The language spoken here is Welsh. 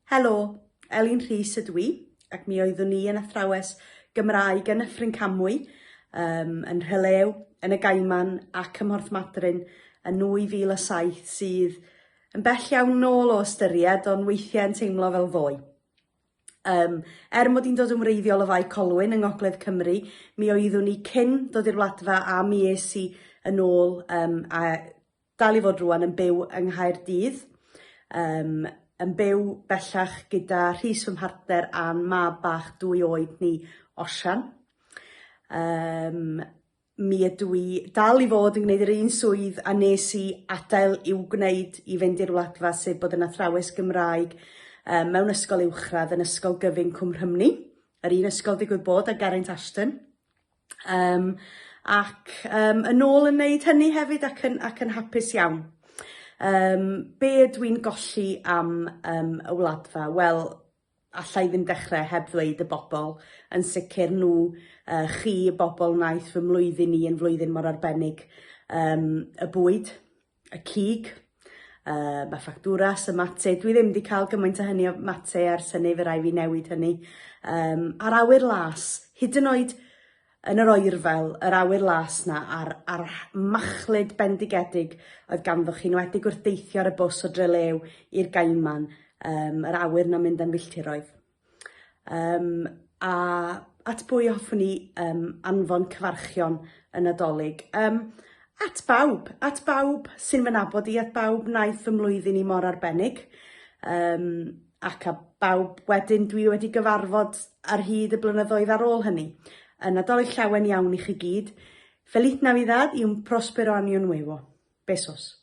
Helo, Elin Rhys ydw I, ac mi oeddwn ni yn athrawes Gymraeg yn Nyffryn Camwy, yn Rhylew, yn y Gaiman ac ym Mhorth Madryn yn 2007 sydd yn bell iawn nôl o ystyried ond weithiau yn teimlo fel fwy. Mod i'n dod yn wreiddiol o Fai Colwyn yng Ngogledd Cymru, mi oeddwn ni cyn dod i'r wladfa a mi es i yn ôl a dal i fod rwan yn byw yng Nghaerdydd. Yn byw bellach gyda Rhys fy mhartner a'n mab bach 2 oed ni Osian. Mi ydw i dal i fod yn gwneud yr un swydd a nes i adael i'w gwneud i fynd i'r wladfa sef bod yn athrawes Gymraeg mewn ysgol uwchradd yn ysgol gyfun Cwm Rhymni, yr un ysgol digwydd bod a Geraint Ashton. Ac yn ôl yn wneud hynny hefyd ac yn hapus iawn. Be ydw i'n golli am y wladfa? Wel, allai ddim dechrau heb ddweud y bobl, yn sicr nhw, chi y bobl wnaeth fy mlwyddyn ni yn flwyddyn mor arbennig. Y bwyd, y cig, y ffactwras, y mate. Dwi ddim wedi cael gymaint o hynny o mate ers hynny, fe rai fi newid hynny. A'r awyr las, hyd yn oed yn yr oerfel, yr awyr las na, a'r machlud bendigedig oedd ganddoch chi'n wedi wrth deithio ar y bws o Rhylew i'r Gaiman, yr awyr na mynd am filltiroedd. A at bwy hoffwn ni anfon Cyfarchion Nadolig. At bawb sy'n fy nabod i, at bawb wnaeth fy mlwyddyn ni mor arbennig, ac a bawb wedyn dwi wedi gyfarfod ar hyd y blynyddoedd ar ôl hynny. Nadolig llawen iawn i chi gyd. Feliz Navidad y un próspero año nuevo. Besos.